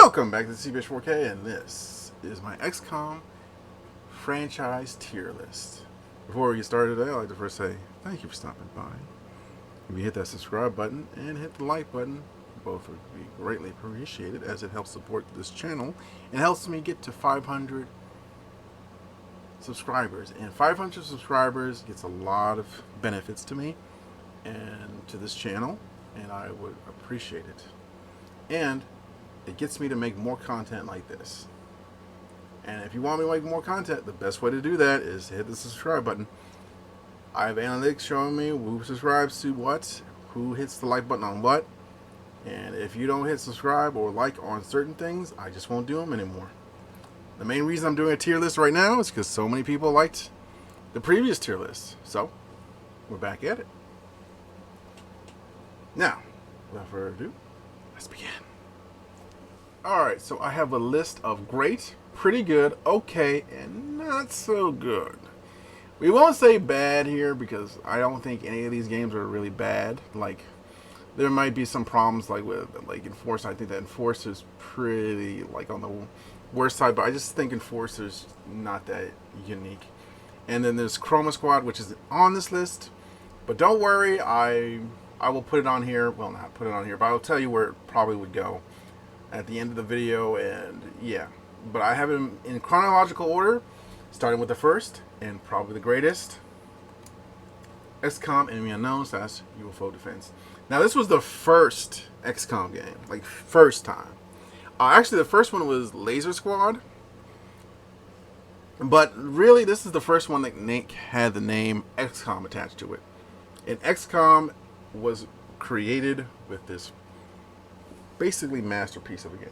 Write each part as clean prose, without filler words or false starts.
Welcome back to the CBS4K, and this is my XCOM franchise tier list. Before we get started today, I'd like to first say thank you for stopping by. If you hit that subscribe button and hit the like button, both would be greatly appreciated as it helps support this channel and helps me get to 500 subscribers. And 500 subscribers gets a lot of benefits to me and to this channel, and I would appreciate it. And it gets me to make more content like this. And if you want me to make more content, the best way to do that is to hit the subscribe button. I have analytics showing me who subscribes to what, who hits the like button on what. And if you don't hit subscribe or like on certain things, I just won't do them anymore. The main reason I'm doing a tier list right now is because so many people liked the previous tier list. So, we're back at it. Now, without further ado, let's begin. Alright, so I have a list of great, pretty good, okay, and not so good. We won't say bad here because I don't think any of these games are really bad. Like, there might be some problems like with Enforcer. I think that Enforcer's pretty like on the worst side, but I just think Enforcer's not that unique. And then there's Chroma Squad, which is on this list. But don't worry, I will put it on here. Well, not put it on here, but I'll tell you where it probably would go at the end of the video. And yeah, but I have them in chronological order, starting with the first and probably the greatest, XCOM Enemy Unknown / UFO Defense. Now this was the first XCOM game, like first time. Actually the first one was Laser Squad, but really this is the first one that had the name XCOM attached to it. And XCOM was created with this basically masterpiece of a game.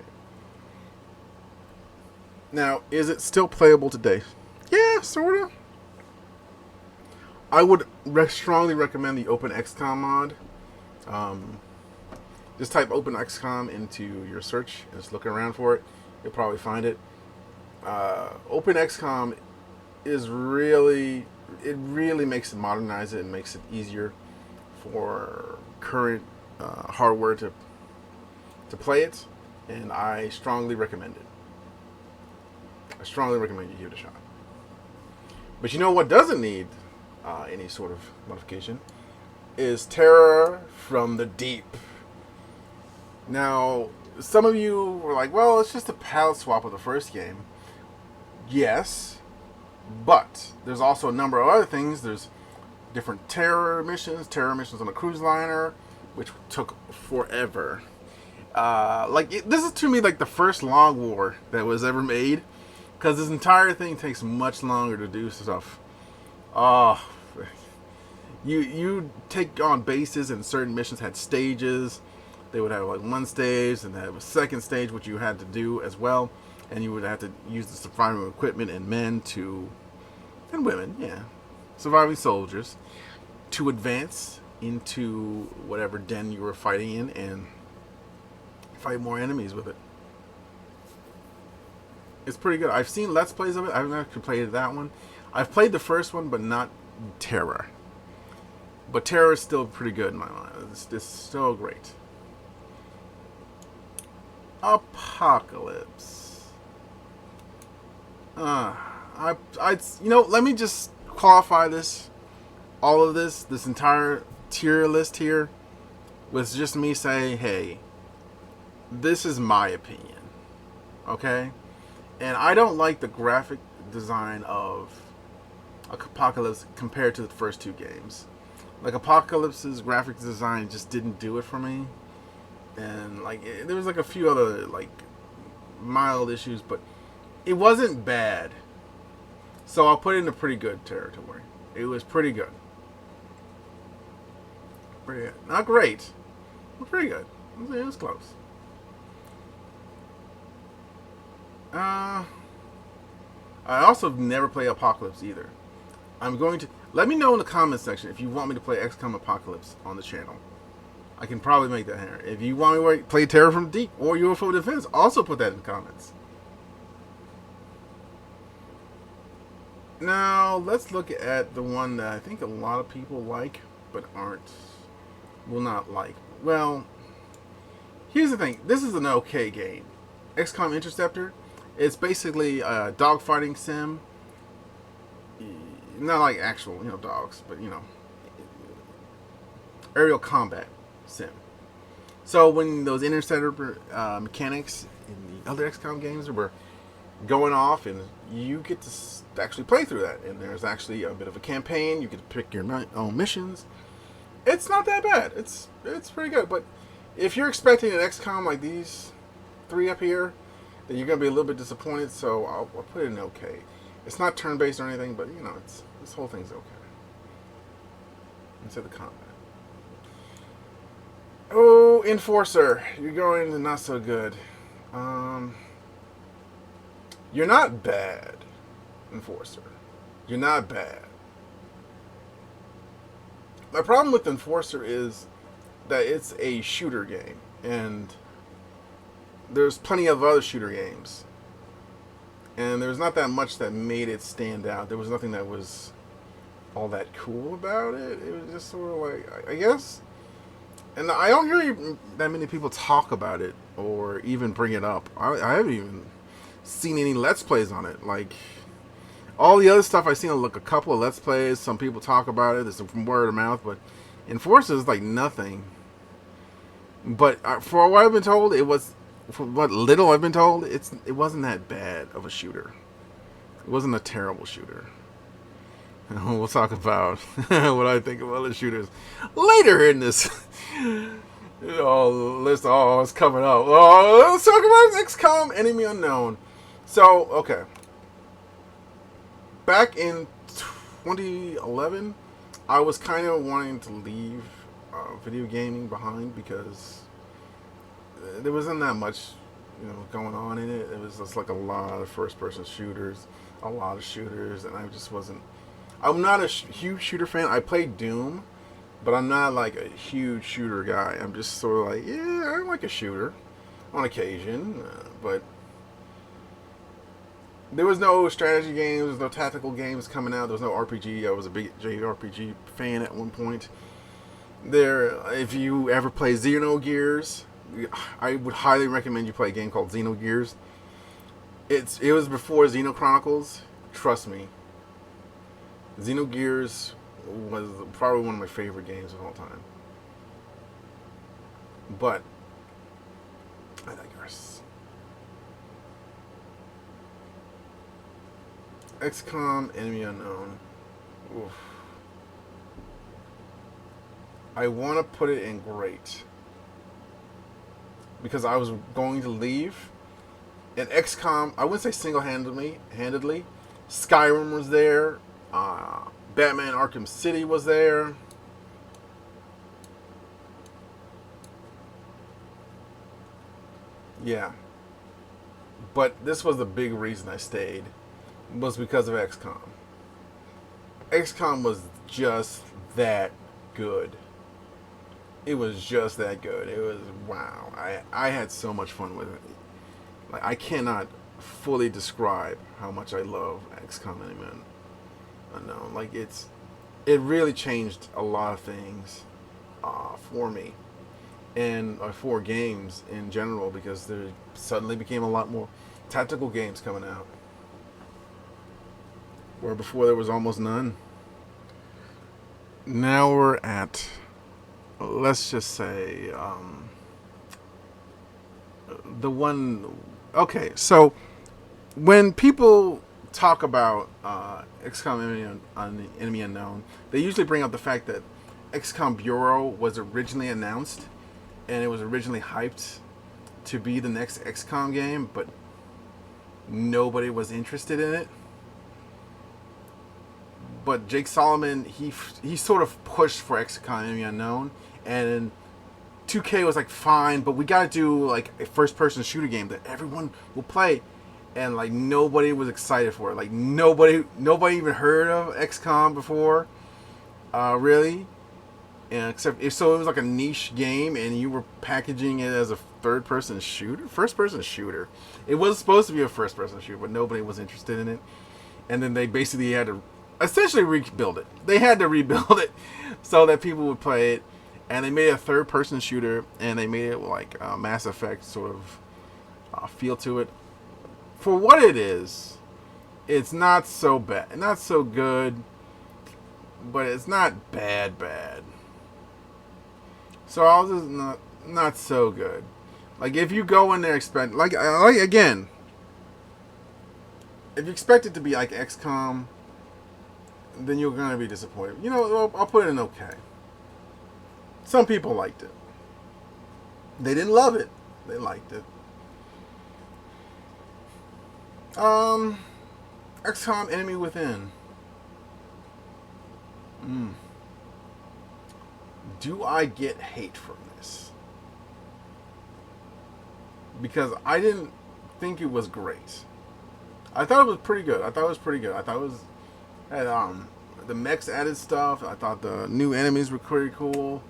Now, is it still playable today? Yeah, sort of. I would strongly recommend the Open XCOM mod. Just type Open XCOM into your search and just looking around for it. You'll probably find it. Open XCOM is really makes it, modernize it and makes it easier for current hardware to play it, and I strongly recommend it. I strongly recommend you give it a shot. But you know what doesn't need any sort of modification is Terror from the Deep. Now, some of you were like, well, it's just a palette swap of the first game. Yes, but there's also a number of other things. There's different terror missions on a cruise liner, which took forever. This is to me like the first long war that was ever made, because this entire thing takes much longer to do stuff. You take on bases, and certain missions had stages. They would have like one stage, and they have a second stage which you had to do as well, and you would have to use the surviving equipment and men and women, yeah, surviving soldiers, to advance into whatever den you were fighting in and fight more enemies with it. It's pretty good. I've seen Let's Plays of it. I haven't actually played that one. I've played the first one, but not Terror. But Terror is still pretty good in my mind. It's still great. Apocalypse. Let me just qualify this, all of this entire tier list here, with just me saying, hey, this is my opinion, okay? And I don't like the graphic design of Apocalypse compared to the first two games. Like, Apocalypse's graphic design just didn't do it for me. And, there was, a few other, mild issues, but it wasn't bad. So I'll put it in a pretty good territory. It was pretty good. Pretty good. Not great, but pretty good. It was close. I also never play Apocalypse either. I'm going to let me know in the comments section if you want me to play XCOM Apocalypse on the channel. I can probably make that here. If you want me to play Terror from the Deep or UFO Defense, also put that in the comments. Now let's look at the one that I think a lot of people like, but will not like. Well, here's the thing. This is an okay game. XCOM Interceptor. It's basically a dogfighting sim. Not like actual, dogs, but aerial combat sim. So when those interceptor mechanics in the other XCOM games were going off, and you get to actually play through that, and there's actually a bit of a campaign. You get to pick your own missions. It's not that bad. It's pretty good. But if you're expecting an XCOM like these three up here, then you're gonna be a little bit disappointed. So I'll put it in okay. It's not turn-based or anything, but this whole thing's okay. Instead of combat. Oh, Enforcer, you're going to not so good. You're not bad, Enforcer. You're not bad. My problem with Enforcer is that it's a shooter game, and there's plenty of other shooter games, and there's not that much that made it stand out. There was nothing that was all that cool about it. It was just sort of like, I guess. And I don't hear that many people talk about it or even bring it up. I haven't even seen any Let's Plays on it. Like, all the other stuff I've seen, a couple of Let's Plays. Some people talk about it. There's from word of mouth. But Enforcer is like nothing. But for what I've been told, for what little I've been told, it wasn't that bad of a shooter. It wasn't a terrible shooter. We'll talk about what I think of other shooters later in this list. Oh, it's coming up. Oh, let's talk about XCOM Enemy Unknown. So, okay. Back in 2011, I was kind of wanting to leave video gaming behind because there wasn't that much, going on in it. It was just like a lot of first-person shooters, and I just wasn't. I'm not a huge shooter fan. I play Doom, but I'm not like a huge shooter guy. I'm just sort of like, yeah, I like a shooter on occasion, but there was no strategy games, there was no tactical games coming out, there was no RPG. I was a big JRPG fan at one point. If you ever play Xenogears, I would highly recommend you play a game called Xenogears. It was before Xeno Chronicles. Trust me. Xenogears was probably one of my favorite games of all time. But I digress. XCOM Enemy Unknown. Oof. I want to put it in great because I was going to leave. And XCOM, I wouldn't say single-handedly. Skyrim was there. Batman Arkham City was there. Yeah. But this was the big reason I stayed. Was because of XCOM. XCOM was just that good. It was just that good. It was, wow. I had so much fun with it. Like, I cannot fully describe how much I love XCOM Enemy Unknown. Like, it really changed a lot of things for me and for games in general, because there suddenly became a lot more tactical games coming out where before there was almost none. Now we're at, let's just say, the one. Okay, so when people talk about XCOM Enemy Unknown, they usually bring up the fact that XCOM Bureau was originally announced and it was originally hyped to be the next XCOM game, but nobody was interested in it. But Jake Solomon, he sort of pushed for XCOM Enemy Unknown, and 2K was like, fine, but we gotta do like a first-person shooter game that everyone will play. And like nobody was excited for it. Like nobody even heard of XCOM before, really. And so it was like a niche game, and you were packaging it as a first-person shooter. It was supposed to be a first-person shooter, but nobody was interested in it. And then they basically had to essentially rebuild it. They had to rebuild it so that people would play it. And they made a third-person shooter, and they made it like Mass Effect sort of feel to it. For what it is, it's not so bad, not so good, but it's not bad. So I'll just not so good. Like if you go in there expect like again, if you expect it to be like XCOM, then you're gonna be disappointed. You know, I'll put it in okay. Some people liked it. They didn't love it. They liked it. XCOM Enemy Within. Do I get hate from this? Because I didn't think it was great. I thought it was pretty good. I thought it was had the mechs added stuff. I thought the new enemies were pretty cool.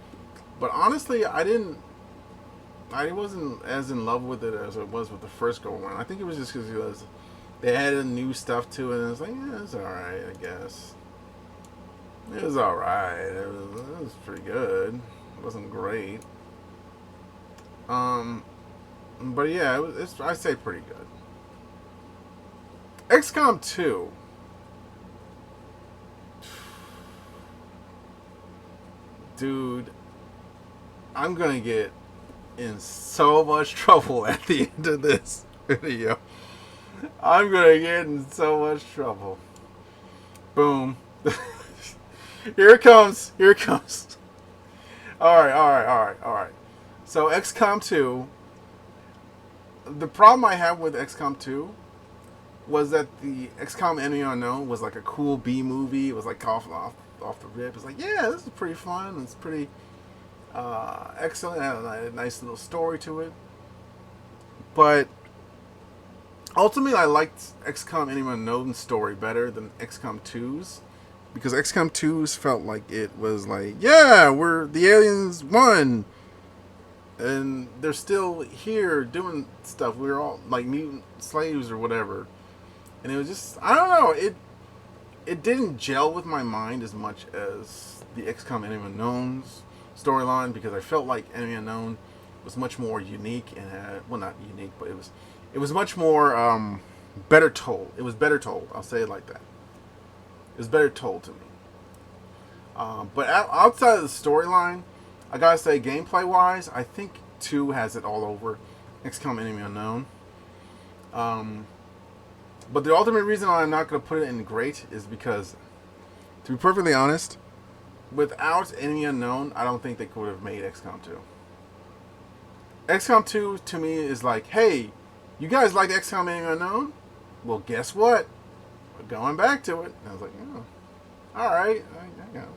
But honestly, I wasn't as in love with it as it was with the first go around. I think it was just because they added new stuff to it, and it's like, yeah, it's alright, I guess. It was alright. It was pretty good. It wasn't great. But yeah, I'd say pretty good. XCOM 2. Dude, I'm gonna get in so much trouble at the end of this video. I'm gonna get in so much trouble. Boom. Here it comes. Alright. So XCOM 2. The problem I have with XCOM 2 was that the XCOM Enemy Unknown was like a cool B movie. It was like off the rip. It's like, yeah, this is pretty fun. It's pretty excellent. It had a nice little story to it. But ultimately, I liked XCOM Enemy Unknown's story better than XCOM 2's. Because XCOM 2's felt like it was like, yeah, the aliens won. And they're still here doing stuff. We're all like mutant slaves or whatever. And it was just, I don't know, it didn't gel with my mind as much as the XCOM Enemy Unknown's storyline, because I felt like Enemy Unknown was much more unique and well, not unique, but it was much more better told. It was better told. I'll say it like that. It was better told to me. But outside of the storyline, I gotta say, gameplay-wise, I think 2 has it all over XCOM Enemy Unknown. But the ultimate reason I'm not going to put it in great is because, to be perfectly honest, without Enemy Unknown, I don't think they could have made XCOM 2. XCOM 2, to me, is like, hey, you guys like XCOM Enemy Unknown? Well, guess what? We're going back to it. And I was like, oh, alright, I know.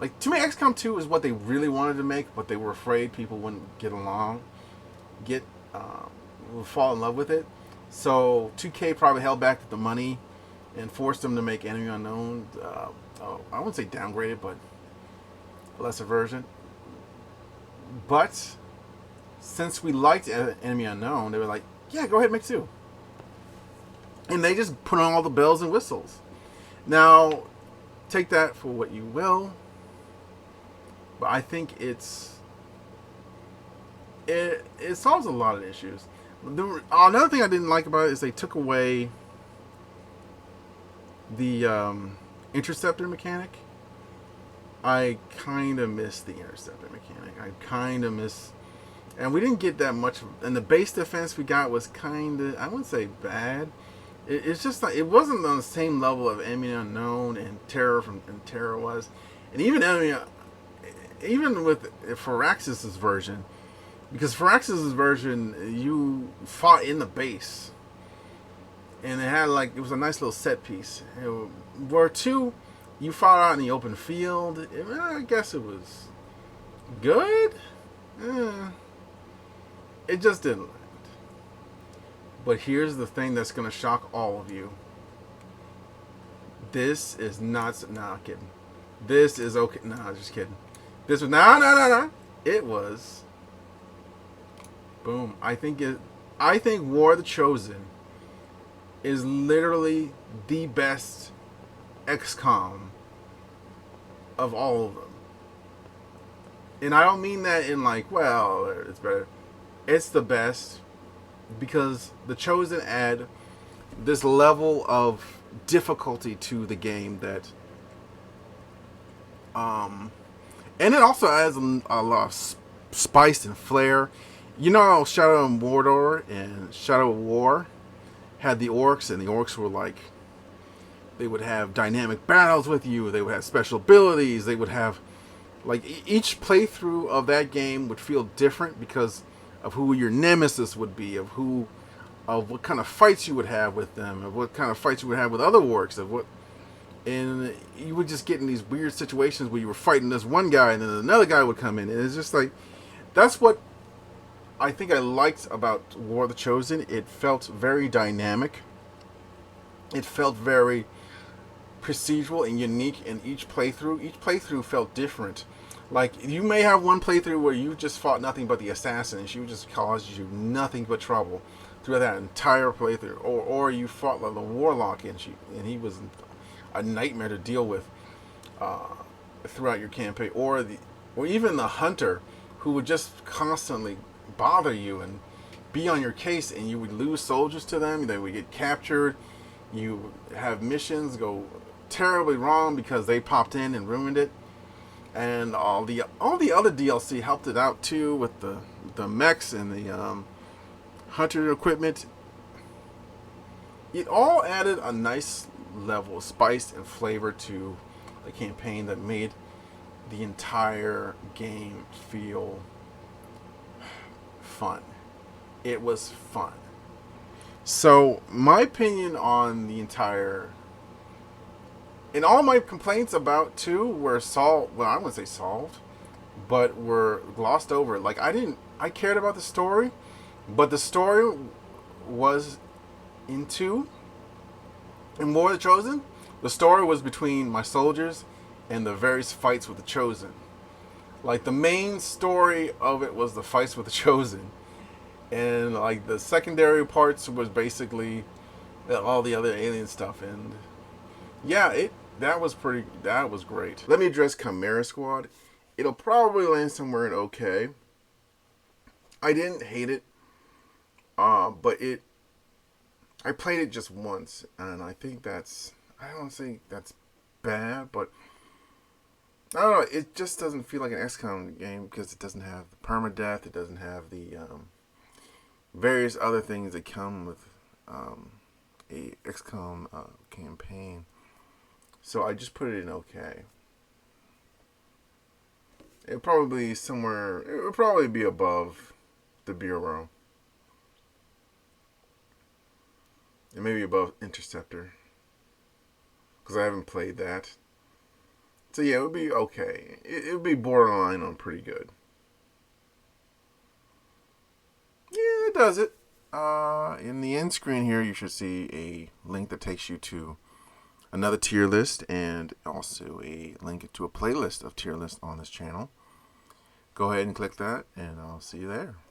Like, to me, XCOM 2 is what they really wanted to make, but they were afraid people wouldn't get along, would fall in love with it. So 2K probably held back the money and forced them to make Enemy Unknown. I wouldn't say downgraded, but a lesser version. But since we liked Enemy Unknown, they were like, yeah, go ahead, make 2. And they just put on all the bells and whistles. Now, take that for what you will. But I think it solves a lot of issues. Another thing I didn't like about it is they took away the interceptor mechanic. I kind of miss the interceptor mechanic. I kind of miss... And we didn't get that much... And the base defense we got was kind of... I wouldn't say bad. It's just like... It wasn't on the same level of Enemy Unknown and Terror was. And even with Firaxis' version, because Firaxis' version, you fought in the base, and it was a nice little set piece. Where 2, you fought out in the open field. I guess it was good. It just didn't land. But here's the thing that's going to shock all of you. This is not... Nah, I'm kidding. This is okay. Nah, just kidding. This was... No. It was... Boom. I think War of the Chosen is literally the best XCOM of all of them. And I don't mean that in like, well, it's better. It's the best because the Chosen add this level of difficulty to the game that, and it also adds a lot of spice and flair. You know how Shadow of Mordor and Shadow of War had the orcs, and the orcs were like, they would have dynamic battles with you. They would have special abilities. They would have, like, each playthrough of that game would feel different because of who your nemesis would be, of what kind of fights you would have with them, of what kind of fights you would have with other orcs, and you would just get in these weird situations where you were fighting this one guy and then another guy would come in, and it's just like, that's what I think I liked about War of the Chosen. It felt very dynamic. It felt very procedural and unique in each playthrough. Each playthrough felt different. Like, you may have one playthrough where you just fought nothing but the assassin, and she just caused you nothing but trouble through that entire playthrough. Or you fought like the warlock, and he was a nightmare to deal with throughout your campaign. Or even the hunter, who would just constantly bother you and be on your case, and you would lose soldiers to them. They would get captured. You have missions go terribly wrong because they popped in and ruined it. And all the other DLC helped it out too, with the mechs and the hunter equipment. It all added a nice level of spice and flavor to the campaign that made the entire game feel fun. It was fun. So my opinion on the entire, and all my complaints about 2 were solved. Well, I wouldn't say solved, but were glossed over. Like, I cared about the story, but the story was in 2. In War of the Chosen, the story was between my soldiers and the various fights with the Chosen. Like, the main story of it was the fights with the Chosen. And, like, the secondary parts was basically all the other alien stuff. And, yeah, that was great. Let me address Chimera Squad. It'll probably land somewhere in okay. I didn't hate it. But I played it just once, and I think I don't think that's bad, but I don't know, it just doesn't feel like an XCOM game because it doesn't have the permadeath, it doesn't have the various other things that come with a XCOM campaign. So I just put it in okay. It would probably be above the Bureau. And maybe above Interceptor, because I haven't played that. So yeah, it would be okay. It would be borderline on pretty good. Yeah, it does it. In the end screen here, you should see a link that takes you to another tier list, and also a link to a playlist of tier lists on this channel. Go ahead and click that, and I'll see you there.